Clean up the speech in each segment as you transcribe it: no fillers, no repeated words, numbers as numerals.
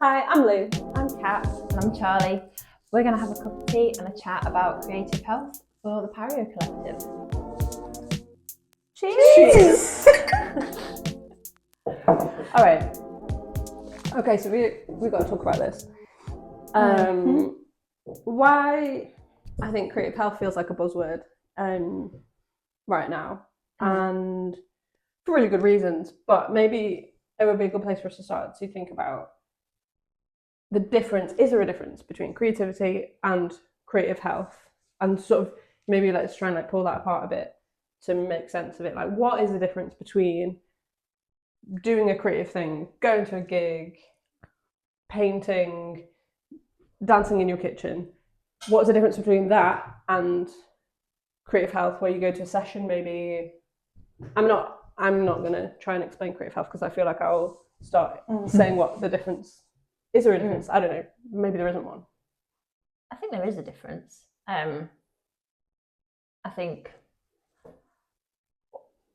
Hi, I'm Lou. I'm Kat. And I'm Charlie. We're going to have a cup of tea and a chat about creative health for the Pario Collective. Cheers! All right. Okay, so we've got to talk about this. Why I think creative health feels like a buzzword right now, and for really good reasons. But maybe it would be a good place for us to start to think about the difference. Is there a difference between creativity and creative health? And sort of maybe let's try and like pull that apart a bit to make sense of it. Like, what is the difference between doing a creative thing, going to a gig, painting, dancing in your kitchen? What's the difference between that and creative health, where you go to a session? Maybe I'm not gonna try and explain creative health because I feel like I'll start saying what the difference is. There a difference? I don't know. Maybe there isn't one. I think there is a difference. I think,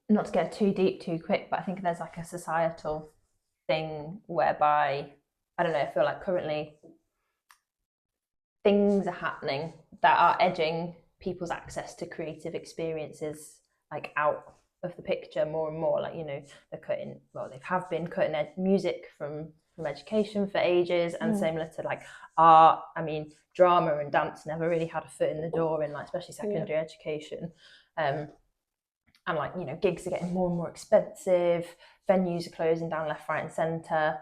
not to get too deep too quick, but I think there's like a societal thing whereby, I don't know, I feel like currently things are happening that are edging people's access to creative experiences like out of the picture more and more. Like, you know, they have been cutting music from education for ages, and similar to like art. I mean, drama and dance never really had a foot in the door in like especially secondary education. And like, you know, gigs are getting more and more expensive, venues are closing down left, right and centre.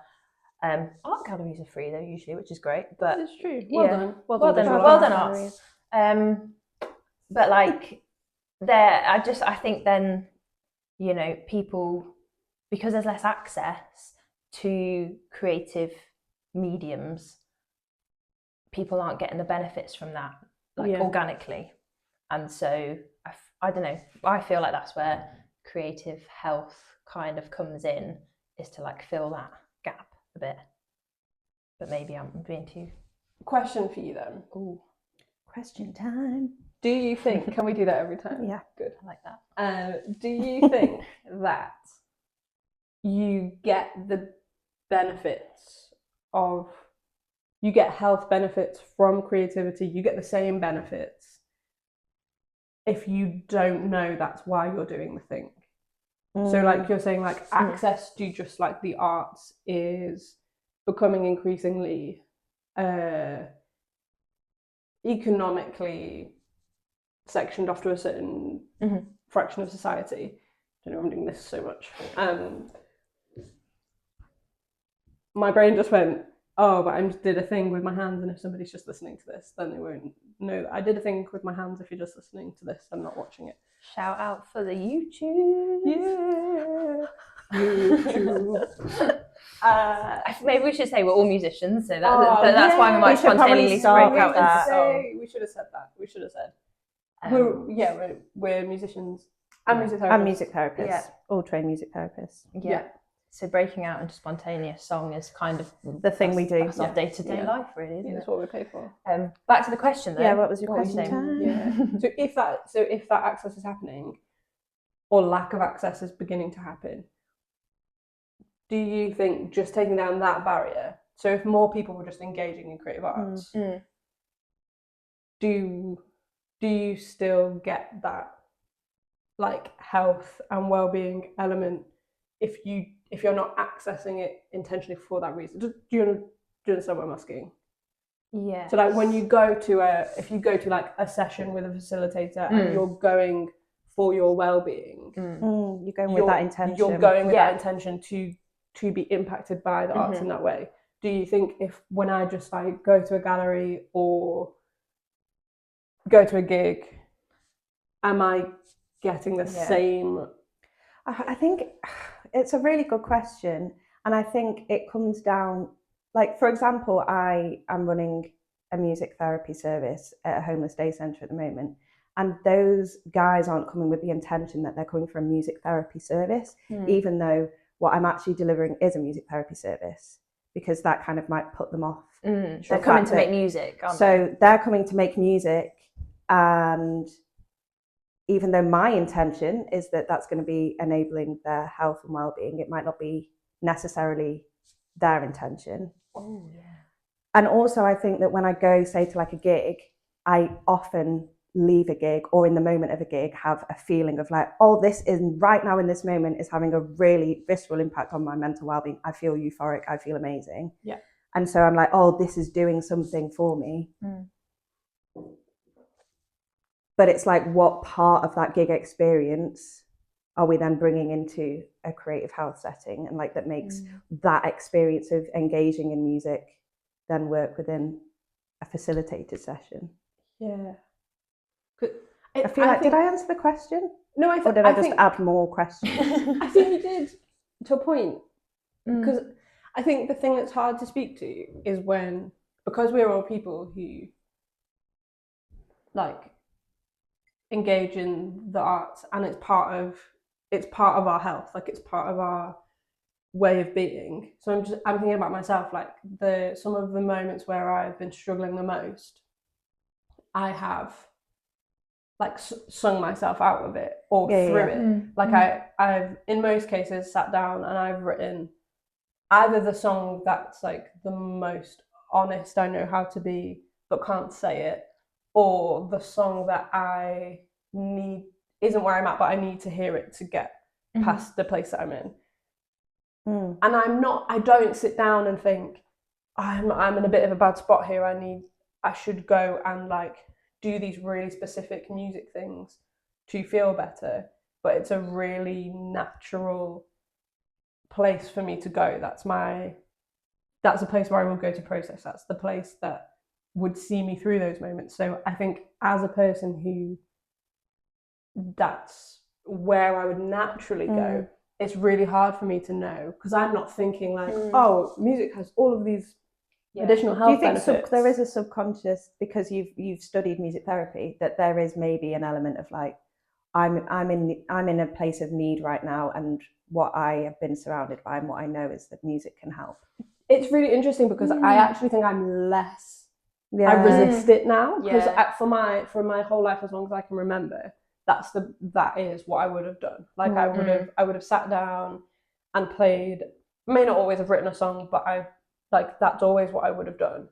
Art galleries are free though usually, which is great. But it's true. Well done arts. But like I think then, you know, people, because there's less access to creative mediums, people aren't getting the benefits from that organically. And so I don't know, I feel like that's where creative health kind of comes in, is to like fill that gap a bit. But maybe I'm being too... Question for you then. Ooh. Question time. Do you think, can we do that every time? Yeah. Good. I like that. Do you think that you get the benefits of, you get health benefits from creativity, you get the same benefits if you don't know that's why you're doing the thing? So like you're saying, like access to just like the arts is becoming increasingly economically sectioned off to a certain fraction of society. I don't know, I'm doing this so much. My brain just went, oh, but I just did a thing with my hands, and if somebody's just listening to this, then they won't know that I did a thing with my hands if you're just listening to this and not watching it. Shout out for the YouTube. Yeah. YouTube. Maybe we should say we're all musicians, so that's why we might spontaneously break out into song. We should have said that. We should have said. We're musicians and music therapists. And music therapists. Yeah. All trained music therapists. Yeah. So breaking out into spontaneous song is kind of the thing we do. That's our day-to-day life, really, isn't it? That's what we're paid for. Back to the question, though. Yeah, what was your question time? Yeah. So if that access is happening, or lack of access is beginning to happen, do you think just taking down that barrier, so if more people were just engaging in creative arts, do you still get that like health and well-being element if you're not accessing it intentionally for that reason? Do you understand what I'm asking? Yeah. So like when you go to if you go to like a session with a facilitator and you're going for your well-being, you're going with that intention. You're going with that intention to be impacted by the arts in that way. Do you think when I just like go to a gallery or go to a gig, am I getting the same? I think it's a really good question, and I think it comes down, like, for example, I am running a music therapy service at a homeless day centre at the moment, and those guys aren't coming with the intention that they're coming for a music therapy service, even though what I'm actually delivering is a music therapy service, because that kind of might put them off. They're coming to make music, aren't they? So they're coming to make music, and even though my intention is that that's going to be enabling their health and well-being, it might not be necessarily their intention. Oh yeah. And also I think that when I go, say, to like a gig, I often leave a gig or in the moment of a gig have a feeling of like, oh, this is right now in this moment is having a really visceral impact on my mental well-being. I feel euphoric, I feel amazing. Yeah. And so I'm like, oh, this is doing something for me. But it's like, what part of that gig experience are we then bringing into a creative health setting, and like that makes that experience of engaging in music then work within a facilitated session? Yeah. I feel like, did I answer the question? No, or did I just add more questions? I think you did, to a point, because I think the thing that's hard to speak to is when, because we're all people who like engage in the arts, and it's part of our health, like it's part of our way of being. So I'm thinking about myself, like some of the moments where I've been struggling the most, I have like sung myself out of it or through it. Like I've in most cases sat down and I've written either the song that's like the most honest I know how to be but can't say it, or the song that I need isn't where I'm at but I need to hear it to get past the place that I'm in. And I don't sit down and think I'm in a bit of a bad spot here, I should go and like do these really specific music things to feel better. But it's a really natural place for me to go. That's a place where I will go to process. That's the place that would see me through those moments. So I think as a person who that's where I would naturally go, it's really hard for me to know, because I'm not thinking like, oh, music has all of these additional health benefits. Do you think there is a subconscious, because you've studied music therapy, that there is maybe an element of like, I'm in a place of need right now, and what I have been surrounded by and what I know is that music can help? It's really interesting because I actually think I'm less. I resist it now, because for my whole life, as long as I can remember, that is what I would have done. Like I would have sat down and played. May not always have written a song, but that's always what I would have done.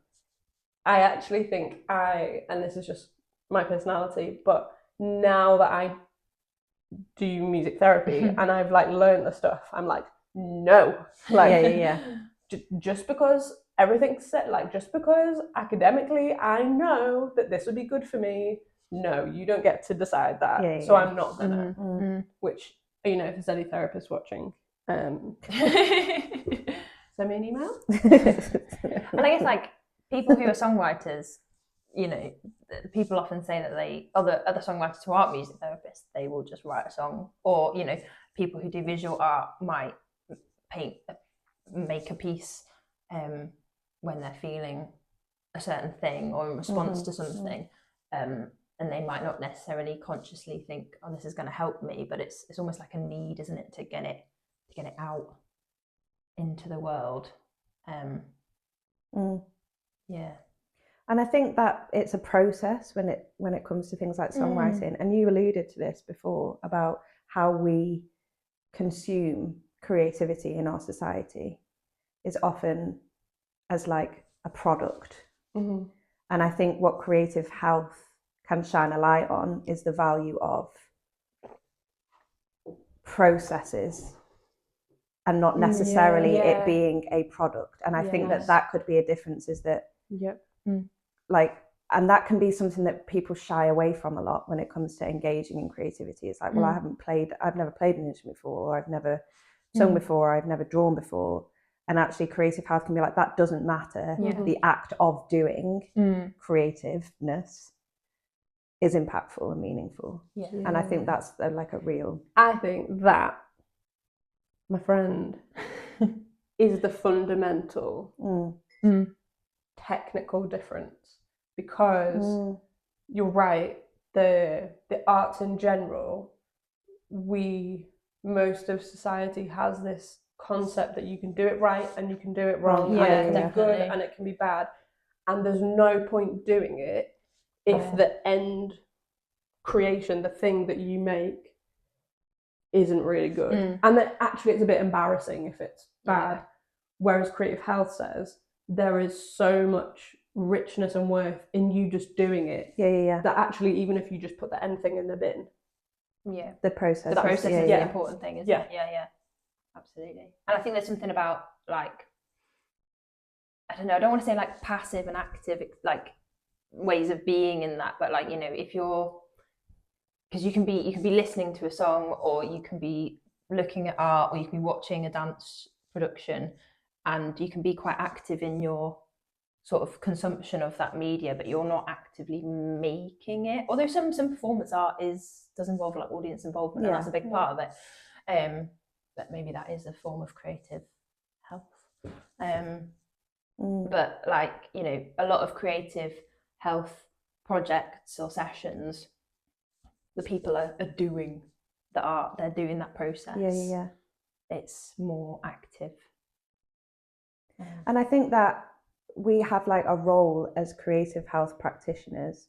I actually think and this is just my personality, but now that I do music therapy and I've like learned the stuff, I'm like, no, like just because everything's set, like just because academically I know that this would be good for me, no, you don't get to decide that. I'm not gonna. Which, you know, if there's any therapists watching, send me an email. I think it's like people who are songwriters, you know, people often say that other songwriters who aren't music therapists, they will just write a song. Or, you know, people who do visual art might make a piece when they're feeling a certain thing or in response to something. And they might not necessarily consciously think, oh, this is going to help me, but it's almost like a need, isn't it, to get it out into the world. Yeah. And I think that it's a process when it comes to things like songwriting. And you alluded to this before about how we consume creativity in our society is often as like a product. And I think what creative health can shine a light on is the value of processes and not necessarily it being a product. And I think that could be a difference, is that like, and that can be something that people shy away from a lot when it comes to engaging in creativity. It's like, well, I've never played an instrument before, or I've never sung before, or I've never drawn before. And actually creative health can be like, that doesn't matter. The act of doing creativeness is impactful and meaningful. And I think that's like a real... I think that, my friend, is the fundamental technical difference, because you're right, the arts in general, most of society has this concept that you can do it right and you can do it wrong, and it can be good and it can be bad, and there's no point doing it if the end creation, the thing that you make, isn't really good. And that actually it's a bit embarrassing if it's bad. Whereas creative health says there is so much richness and worth in you just doing it. That actually, even if you just put the end thing in the bin. Yeah. The process. The process is the important thing, isn't it? Yeah. Absolutely. And I think there's something about like, I don't know, I don't want to say like passive and active like ways of being in that, but like, you know, if you're, because you can be listening to a song, or you can be looking at art, or you can be watching a dance production, and you can be quite active in your sort of consumption of that media, but you're not actively making it. Although some performance art does involve like audience involvement, and that's a big part of it. But maybe that is a form of creative health. But like, you know, a lot of creative health projects or sessions, the people are doing the art, they're doing that process. It's more active. And I think that we have like a role as creative health practitioners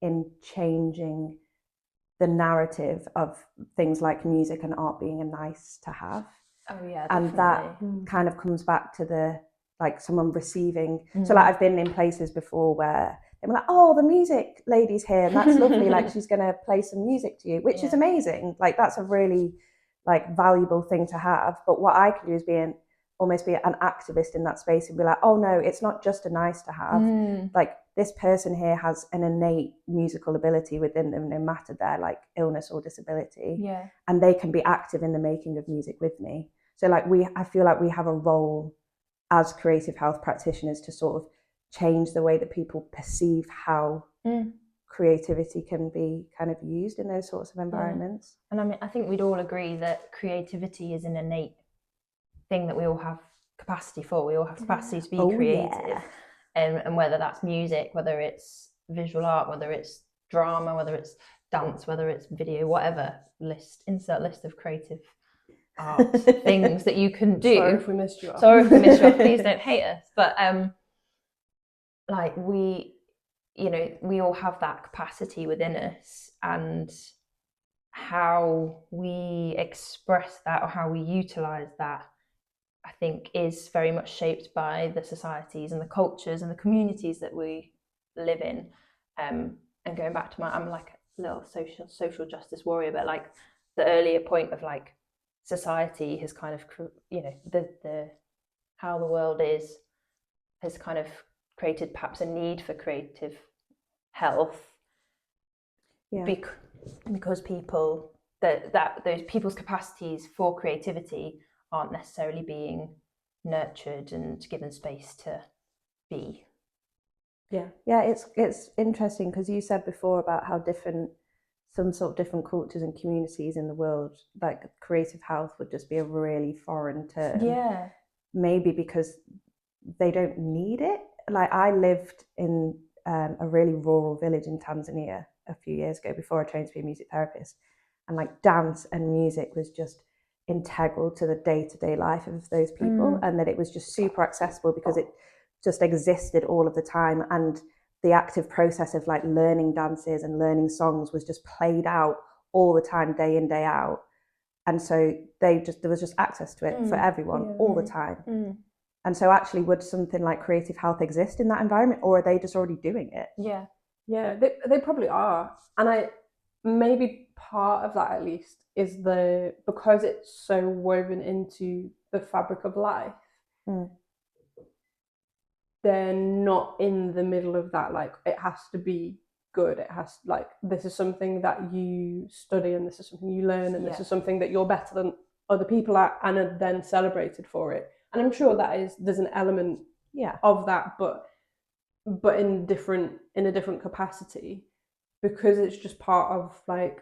in changing the narrative of things like music and art being a nice to have. Oh yeah, definitely. And that kind of comes back to the like someone receiving. So like I've been in places before where they were like, oh, the music lady's here and that's lovely, like she's gonna play some music to you, which is amazing. Like that's a really like valuable thing to have. But what I can do is almost be an activist in that space and be like, oh no, it's not just a nice to have. Like this person here has an innate musical ability within them, no matter their like illness or disability. And they can be active in the making of music with me. So like I feel like we have a role as creative health practitioners to sort of change the way that people perceive how creativity can be kind of used in those sorts of environments. And I mean, I think we'd all agree that creativity is an innate thing that we all have capacity for. We all have capacity to be creative. And whether that's music, whether it's visual art, whether it's drama, whether it's dance, whether it's video, whatever, insert list of creative art things that you can do. Sorry if we missed you off. Please don't hate us. But like we all have that capacity within us, and how we express that or how we utilize that, I think, is very much shaped by the societies and the cultures and the communities that we live in. And going back to I'm like a little social justice warrior, but like the earlier point of like society has kind of, you know, the how the world has kind of created perhaps a need for creative health. Because people that those people's capacities for creativity aren't necessarily being nurtured and given space to be. It's interesting because you said before about how some sort of different cultures and communities in the world, like creative health would just be a really foreign term. Maybe because they don't need it. Like I lived in a really rural village in Tanzania a few years ago before I trained to be a music therapist, and like dance and music was just integral to the day-to-day life of those people, and that it was just super accessible because it just existed all of the time, and the active process of like learning dances and learning songs was just played out all the time, day in, day out. And so there was just access to it for everyone all the time. And so actually, would something like creative health exist in that environment, or are they just already doing it? They probably are. And maybe part of that at least is because it's so woven into the fabric of life, they're not in the middle of that, like it has to be good, it has like this is something that you study and this is something you learn and this is something that you're better than other people at, and are then celebrated for it. And I'm sure there's an element of that, but in a different capacity, because it's just part of like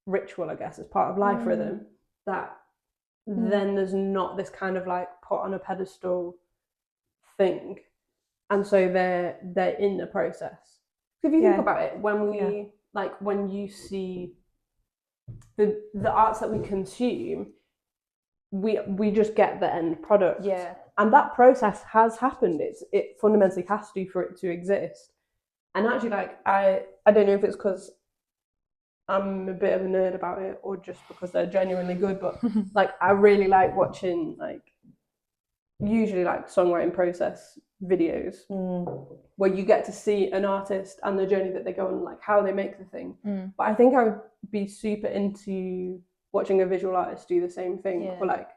ritual, I guess it's part of life rhythm, that then there's not this kind of like put on a pedestal thing. And so they're in the process. If you think about it, when you see the arts that we consume, we just get the end product. And that process has happened. It fundamentally has to for it to exist. And actually, like I don't know if it's because I'm a bit of a nerd about it or just because they're genuinely good, but like I really like watching like usually like songwriting process videos where you get to see an artist and the journey that they go on, like how they make the thing. But I think I would be super into watching a visual artist do the same thing, or like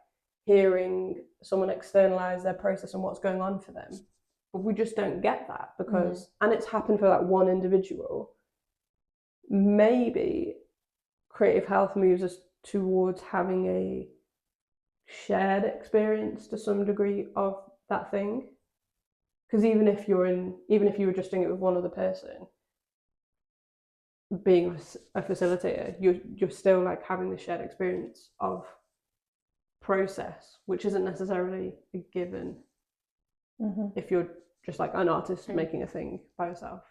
hearing someone externalize their process and what's going on for them. But we just don't get that because, and it's happened for like one individual. Maybe creative health moves us towards having a shared experience to some degree of that thing. Because even if you were just doing it with one other person, being a facilitator, you're still like having the shared experience of process, which isn't necessarily a given if you're just like an artist making a thing by yourself.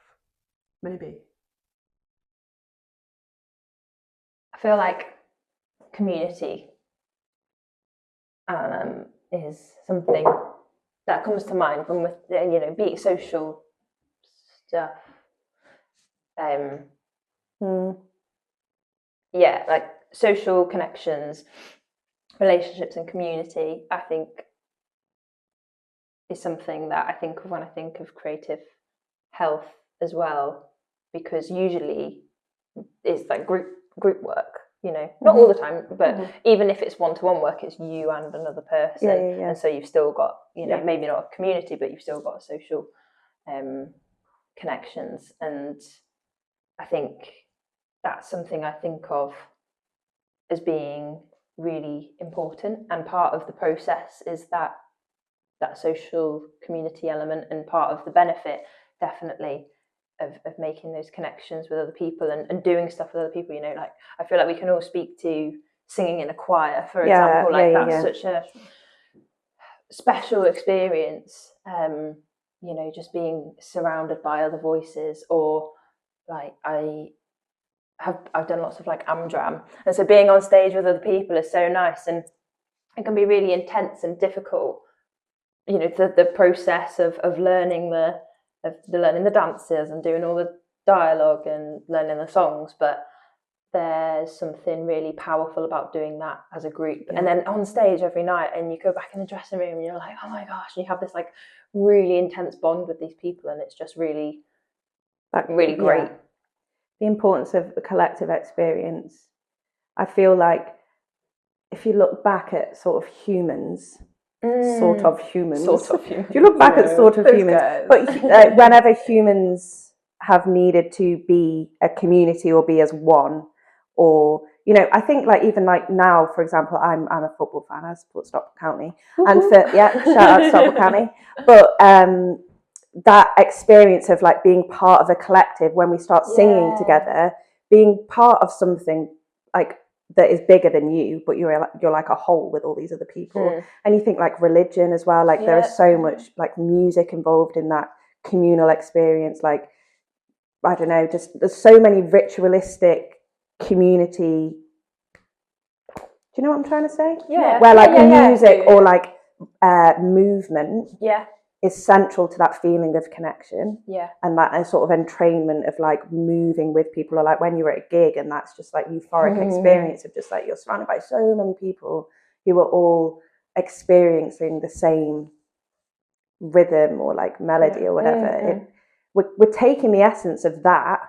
Maybe. I feel like community is something that comes to mind when with be it social stuff. Like social connections, relationships, and community. I think is something that I think of when I think of creative health as well, because usually it's like group work. Not all the time, but even if it's one-to-one work, it's you and another person, and so you've still got maybe not a community, but you've still got social connections, and I think that's something I think of as being really important, and part of the process is that social community element, and part of the benefit definitely of making those connections with other people and doing stuff with other people. Like I feel like we can all speak to singing in a choir, for example, that's such a special experience, just being surrounded by other voices, or like I've done lots of like Amdram, and so being on stage with other people is so nice, and it can be really intense and difficult, the process of learning learning the dances and doing all the dialogue and learning the songs, but there's something really powerful about doing that as a group. And then on stage every night, and you go back in the dressing room and you're like, oh my gosh, and you have this like really intense bond with these people, and it's just really really great. The importance of the collective experience. I feel like if you look back at sort of humans, if you look back at sort of humans, but whenever humans have needed to be a community or be as one, or I think like even like now, for example, I'm a football fan. I support Stockport County, and shout out to Stockport County. But that experience of like being part of a collective, when we start singing together, being part of something like that is bigger than you, but you're like a whole with all these other people. And you think like religion as well, like there is so much like music involved in that communal experience. Like I don't know, just there's so many ritualistic community. Do you know what I'm trying to say? Where like music or like movement is central to that feeling of connection, and that a sort of entrainment of like moving with people, or like when you're at a gig and that's just like euphoric experience of just like you're surrounded by so many people who are all experiencing the same rhythm or like melody or whatever. We're taking the essence of that,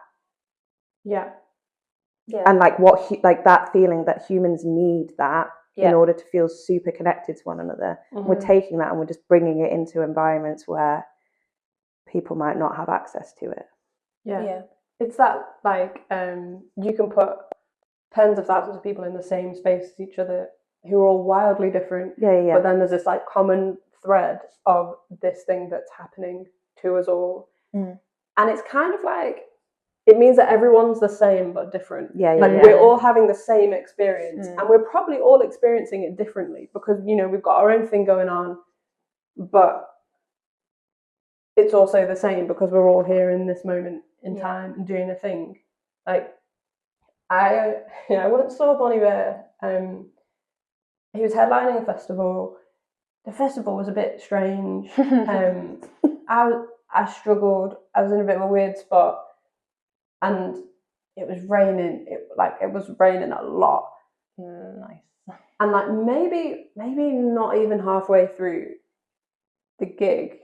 and like like that feeling that humans need that in order to feel super connected to one another. We're taking that and we're just bringing it into environments where people might not have access to it. It's that like you can put tens of thousands of people in the same space as each other who are all wildly different, but then there's this like common thread of this thing that's happening to us all, and it's kind of like it means that everyone's the same but different. We're all having the same experience, and we're probably all experiencing it differently because we've got our own thing going on, but it's also the same because we're all here in this moment in time and doing a thing. Like I once saw Bon Iver. He was headlining a festival. The festival was a bit strange. I struggled. I was in a bit of a weird spot. And it was raining. It was raining a lot. Nice. And like maybe not even halfway through, the gig,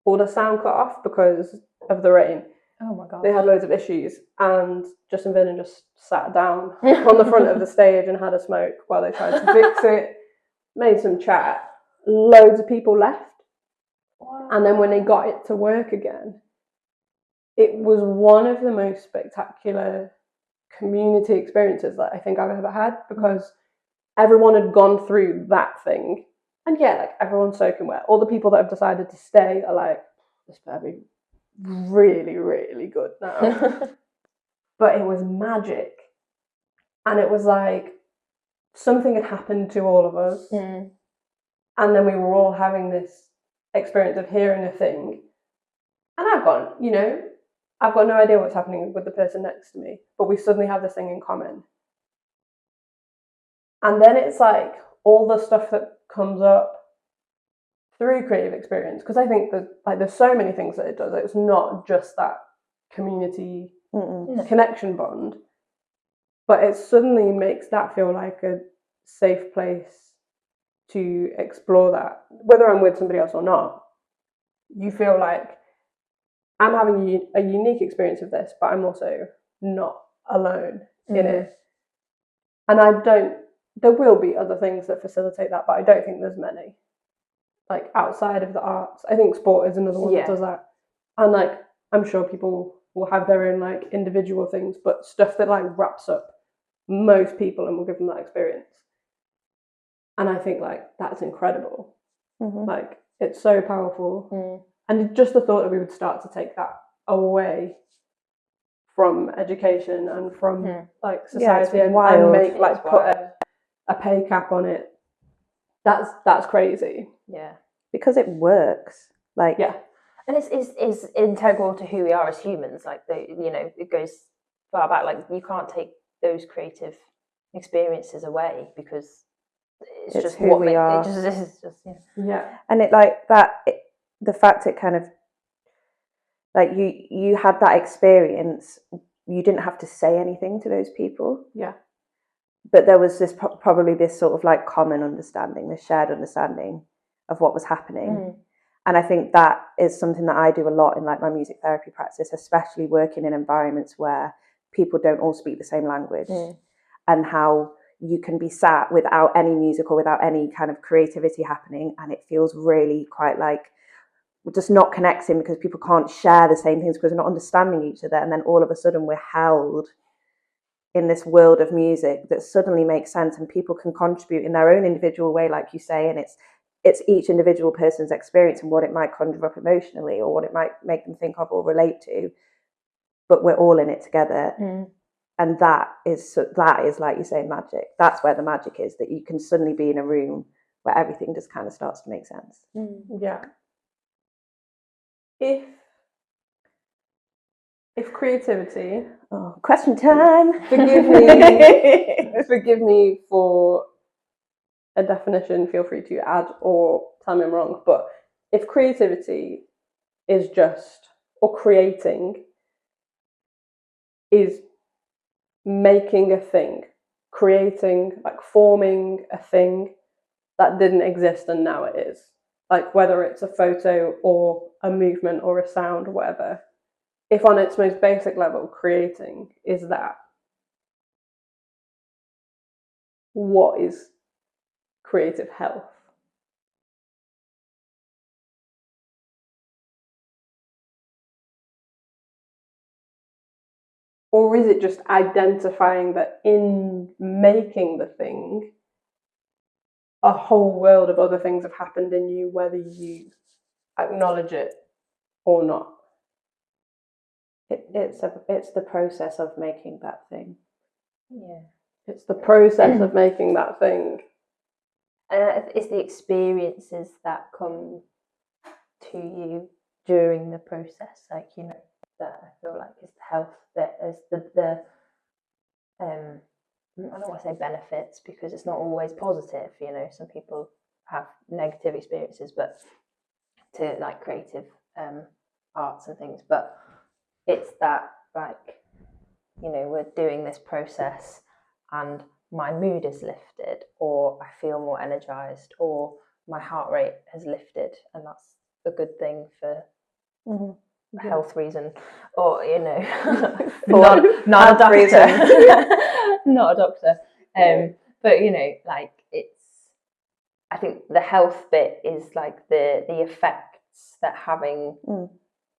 all the sound cut off because of the rain. Oh my god. They had loads of issues, and Justin Vernon just sat down on the front of the stage and had a smoke while they tried to fix it, made some chat. Loads of people left. Wow. And then when they got it to work again, it was one of the most spectacular community experiences that I think I've ever had, because everyone had gone through that thing. And yeah, like, everyone's soaking wet. All the people that have decided to stay are like, this better be really, really good now. But it was magic. And it was like something had happened to all of us. Mm. And then we were all having this experience of hearing a thing. And I've got no idea what's happening with the person next to me, but we suddenly have this thing in common. And then it's like all the stuff that comes up through creative experience, because I think that, like, there's so many things that it does. It's not just that community connection bond, but it suddenly makes that feel like a safe place to explore that. Whether I'm with somebody else or not, you feel like I'm having a unique experience of this, but I'm also not alone in it. And there will be other things that facilitate that, but I don't think there's many. Like, outside of the arts, I think sport is another one that does that. And like, I'm sure people will have their own like individual things, but stuff that like wraps up most people and will give them that experience. And I think like that's incredible. Like, it's so powerful. And just the thought that we would start to take that away from education and from like society, and make like put a pay cap on it. That's crazy. Yeah. Because it works. Like, yeah. And it's integral to who we are as humans. Like, it goes far back. Like, you can't take those creative experiences away, because it's just who we are. It's just Yeah. And it like that. The fact it kind of like you had that experience. You didn't have to say anything to those people. Yeah. But there was this probably this sort of like common understanding, this shared understanding of what was happening. And I think that is something that I do a lot in like my music therapy practice, especially working in environments where people don't all speak the same language, and how you can be sat without any music or without any kind of creativity happening, and it feels really quite like we're just not connecting because people can't share the same things because they're not understanding each other. And then all of a sudden we're held in this world of music that suddenly makes sense, and people can contribute in their own individual way, like you say, and it's each individual person's experience and what it might conjure up emotionally or what it might make them think of or relate to, but we're all in it together. And that is like you say, magic. That's where the magic is, that you can suddenly be in a room where everything just kind of starts to make sense. Yeah. If creativity, question time. forgive me for a definition, feel free to add or tell me I'm wrong, but if creativity is just, or creating is making a thing, creating, like forming a thing that didn't exist and now it is, like whether it's a photo or a movement or a sound or whatever, if on its most basic level creating is that, what is creative health? Or is it just identifying that in making the thing, a whole world of other things have happened in you, whether you acknowledge it or not? It's the process of making that thing. Yeah. It's the process of making that thing. It's the experiences that come to you during the process, like, that I feel like is the health, that is the I don't want to say benefits, because it's not always positive. Some people have negative experiences, but to like creative arts and things. But it's that, like, we're doing this process and my mood is lifted, or I feel more energized, or my heart rate has lifted, and that's a good thing for a health reason, or not a doctor, not a doctor. But like I think the health bit is like the effects that having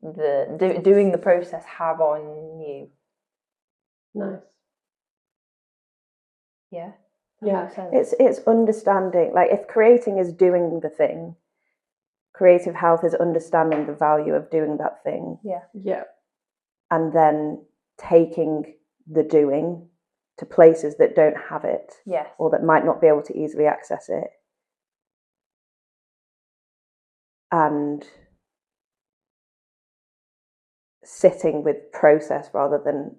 doing the process have on you. Nice. Yeah. Yeah. It's understanding, like if creating is doing the thing, creative health is understanding the value of doing that thing. Yeah. And then taking the doing to places that don't have it. Yes. Or that might not be able to easily access it. And sitting with process rather than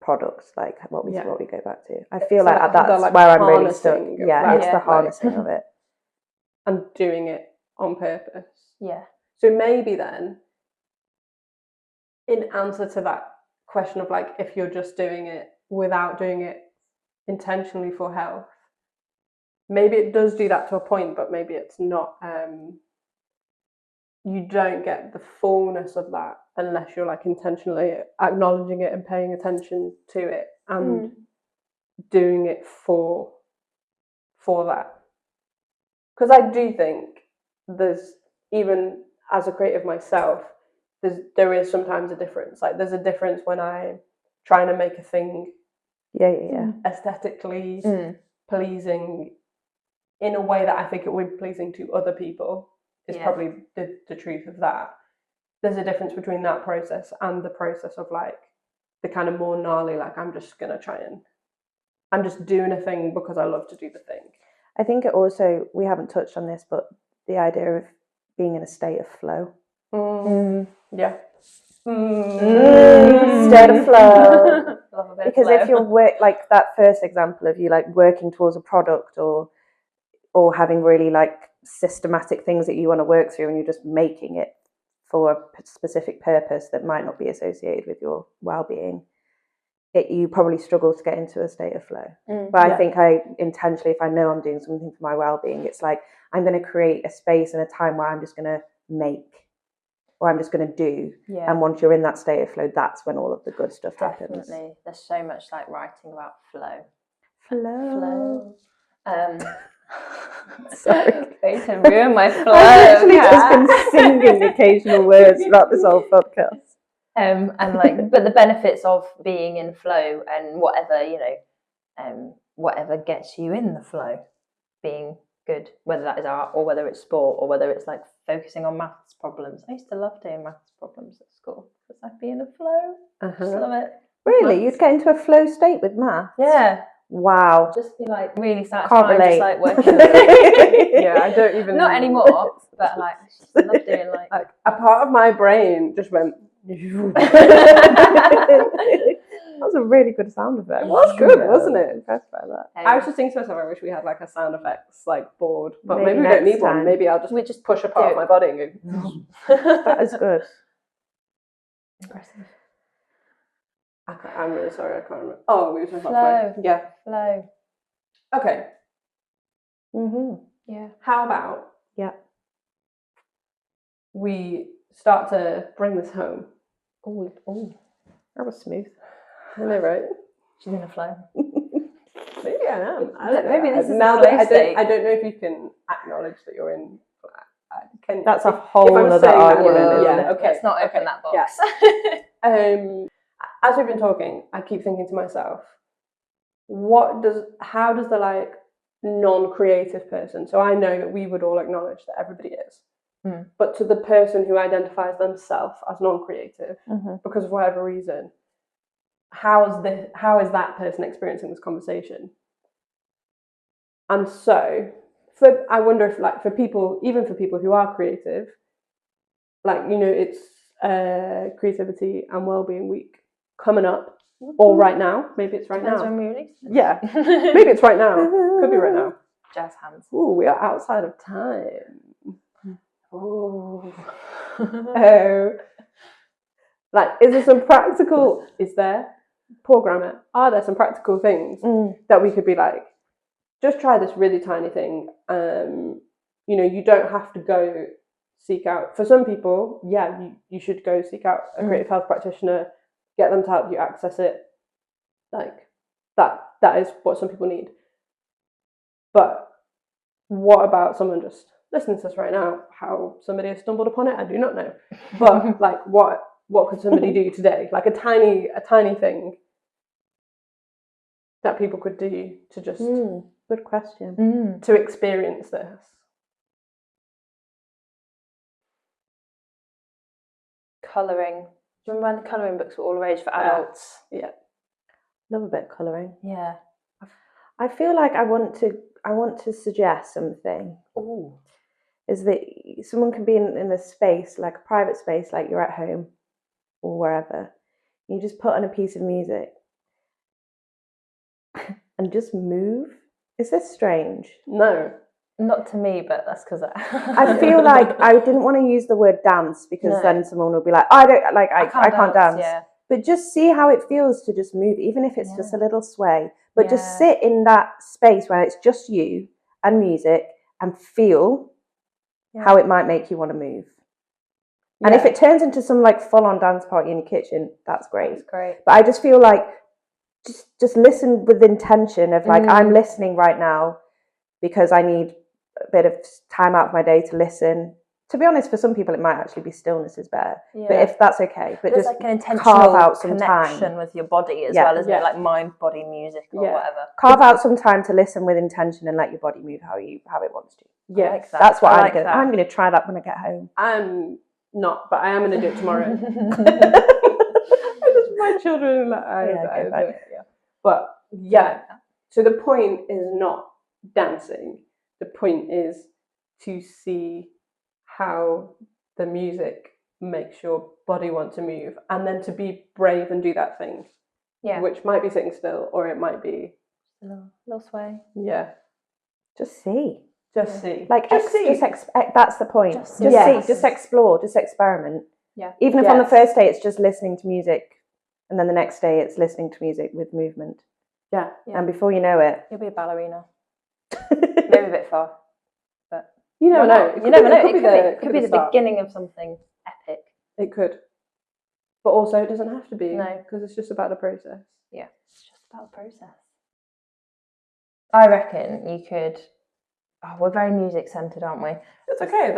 products, like what we go back to. I feel like that's where I'm really stuck. It's the harnessing of it. And doing it on purpose. Yeah. So maybe then, in answer to that question of like, if you're just doing it without doing it intentionally for health, maybe it does do that to a point, but maybe it's not, you don't get the fullness of that unless you're like intentionally acknowledging it and paying attention to it and doing it for that. Because I do think there's, even as a creative myself, there is sometimes a difference. Like there's a difference when I'm trying to make a thing aesthetically pleasing in a way that I think it would be pleasing to other people, is probably the truth of that. There's a difference between that process and the process of like the kind of more gnarly, like I'm just doing a thing because I love to do the thing. I think it also, we haven't touched on this, but the idea of being in a state of flow. Yeah. State of flow. Because if you're like that first example of you like working towards a product or having really like systematic things that you want to work through and you're just making it for a specific purpose that might not be associated with your well-being, you probably struggle to get into a state of flow. But I think I intentionally, if I know I'm doing something for my well-being, it's like I'm going to create a space and a time where I'm just going to make, or I'm just going to do. And once you're in that state of flow, that's when all of the good stuff happens. Definitely. There's so much like writing about flow. Sorry. Way to ruin my flow. I've literally just been singing occasional words throughout this whole podcast. And like, but the benefits of being in flow and whatever, whatever gets you in the flow, being good, whether that is art or whether it's sport or whether it's like focusing on maths problems. I used to love doing maths problems at school because I'd be in a flow. Just love it. Really? You'd get into a flow state with maths? Yeah. Wow. Just be like really satisfying, just like working. Yeah, I don't even. Not anymore, but like I just love doing like a part of my brain just went. That was a really good sound effect. It was good, wasn't it? Impressed by that. I was just thinking to myself, I wish we had like a sound effects like board, but maybe we next don't need time. one. Maybe I'll just push a part of my body and go. That is good. Impressive. I'm really sorry, I can't remember. Oh, we were talking about flow. Yeah. Flow. Okay. Yeah. How about we start to bring this home? Oh. That was smooth. I know, right? She's in a flow. Maybe I am. I don't know. Maybe this is now a that flow state. I don't know if you can acknowledge that you're in. That's a whole other argument. Yeah. Okay. Let's not open that box. Yeah. As we've been talking, I keep thinking to myself, how does the like non-creative person? So I know that we would all acknowledge that everybody is. But to the person who identifies themselves as non-creative, because of whatever reason, how is that person experiencing this conversation? And so, I wonder if, like, for people, even for people who are creative, like, it's Creativity and Wellbeing Week coming up, or right now. Maybe it's right Depends now. when we release this. Yeah, maybe it's right now. Could be right now. Jazz hands. Ooh, we are outside of time. Ooh. Like, is there poor grammar, are there some practical things that we could be like, just try this really tiny thing, you know, you don't have to go seek out. For some people, yeah, you should go seek out a creative health practitioner, get them to help you access it. Like that is what some people need. But what about someone just listening to this right now? How somebody has stumbled upon it, I do not know. But like, what could somebody do today? Like a tiny thing that people could do to just good question. to experience this. Colouring. Do you remember when the colouring books were all the rage for adults? Yeah. Love a bit of colouring. Yeah. I feel like I want to suggest something. Ooh. Is that someone can be in a space, like a private space, like you're at home or wherever. You just put on a piece of music and just move. Is this strange? No. Not to me, but that's because I feel like I didn't want to use the word dance because then someone will be like, I can't dance. Yeah. But just see how it feels to just move, even if it's just a little sway. But just sit in that space where it's just you and music and feel how it might make you want to move. Yeah. And if it turns into some like full-on dance party in your kitchen, that's great. That's great. But I just feel like just listen with intention of like, I'm listening right now because I need a bit of time out of my day to listen. To be honest, for some people, it might actually be stillness is better. Yeah. But if that's okay, but there's just like an intentional carve out some connection time with your body as well, isn't it? Like mind-body music or whatever. Carve out some time to listen with intention and let your body move how it wants to. Yeah, like that. That's what I'm going to try that when I get home. I'm not, but I am going to do it tomorrow. My children, But so the point is not dancing. The point is to see how the music makes your body want to move, and then to be brave and do that thing. Yeah. Which might be sitting still, or it might be a little sway. Yeah. Just see. Just see. Like that's the point. Just see. Just explore. Just experiment. Yeah. Even if on the first day it's just listening to music, and then the next day it's listening to music with movement. Yeah. And before you know it, you'll be a ballerina. Maybe a bit far, but you never know. You never know. It could be the beginning of something epic. It could, but also it doesn't have to be. No, because it's just about the process. Yeah, it's just about the process. I reckon you could. Oh, we're very music centered, aren't we? It's okay.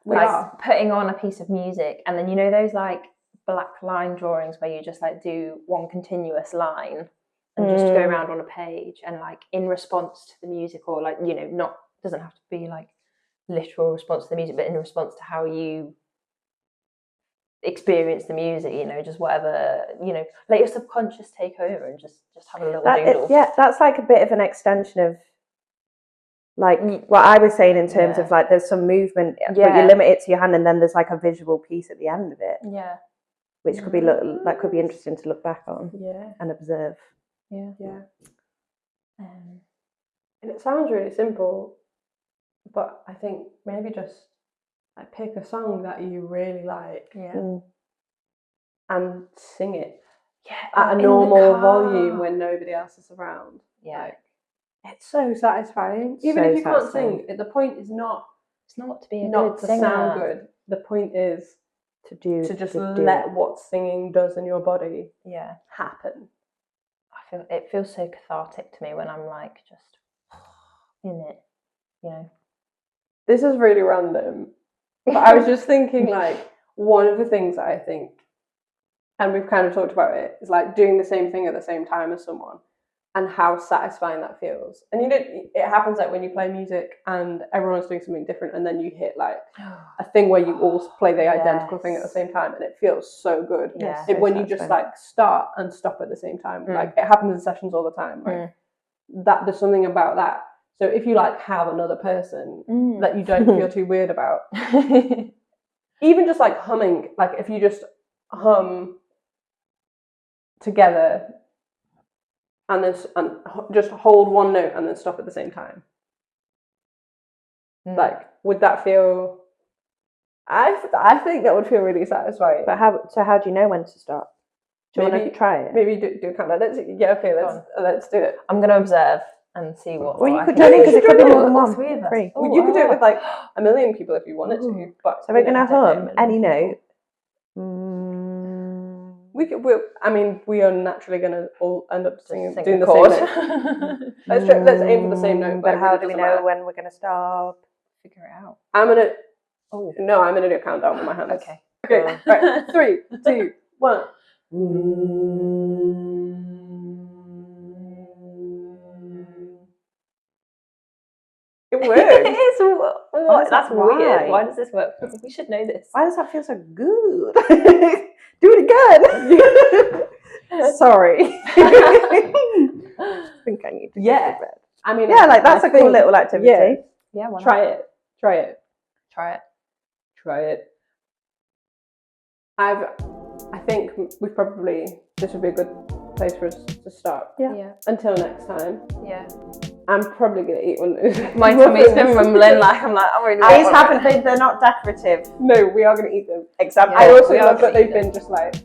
We are putting on a piece of music, and then you know those like black line drawings where you just like do one continuous line and just go around on a page, and like in response to the music, or like, you know, not doesn't have to be like literal response to the music, but in response to how you experience the music, you know, just whatever, you know, let your subconscious take over and just have a little doodle. That's like a bit of an extension of like what I was saying in terms of like there's some movement, but you limit it to your hand, and then there's like a visual piece at the end of it. Yeah. Which could be could be interesting to look back on. Yeah. And observe. Yeah. Yeah. And it sounds really simple, but I think maybe just like pick a song that you really like. Yeah. And sing it. Yeah. At a normal volume when nobody else is around. Yeah. Like, it's so satisfying. Even if you can't sing, the point is not. It's not to be a not good to singer. Sound good. The point is to let what singing does in your body happen. It feels so cathartic to me when I'm like just in it, you know. This is really random, but I was just thinking like one of the things that I think, and we've kind of talked about it, is like doing the same thing at the same time as someone, and how satisfying that feels. And it happens like when you play music and everyone's doing something different, and then you hit like a thing where you all play the identical thing at the same time, and it feels so good. Yes. When you just like start and stop at the same time, like it happens in sessions all the time. Like that, there's something about that. So if you like have another person that you don't feel too weird about, even just like humming, like if you just hum together. And just hold one note and then stop at the same time. Like, would that feel? I think that would feel really satisfying. But how do you know when to stop? Do you want to try it? Maybe do a countdown. Let's do it. I'm going to observe, and see what. Well, you I could think. join in because it could be more than All one. three of us. Three. Well, you could do it with like a million people if you wanted to. But So we're you know, gonna hum any people. note. we could. We are naturally gonna all end up singing, Sing doing a the chord. same note. Let's aim for the same note. But it how really do we doesn't know matter. when we're gonna stop? Figure it out. I'm gonna. Oh, No, I'm gonna do a countdown with my hands. okay. Okay. Right. 3, 2, 1. It works. It's what? That's Why? weird. Why does this work? We should know this. Why does that feel so good? Do it again. Sorry. I think I need to go to bed. I mean, Yeah, like that's a cool little activity. Yeah. Yeah, why not? Try it. Try it. Try it. I think this would be a good place for us to start. Yeah. Until next time, Yeah. I'm probably gonna eat one of those. My tummy's been rumbling like I'm like, I really These want haven't been, they're not decorative. No, we are gonna eat them. Example. I also we are love that gonna they've eat been just like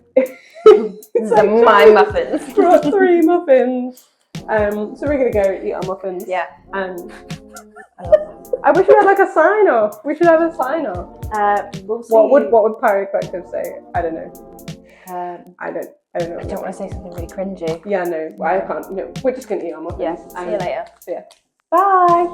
These are my muffins. brought 3 muffins. So we're gonna go eat our muffins. Yeah. And I wish we had like a sign off. We should have a sign off. We'll see. What would Pirate Collective say? I don't know. I don't know. I don't want to say something really cringy. Yeah, no, I can't. No, we're just gonna eat our muffins. Yeah. See you later. Yeah. Bye.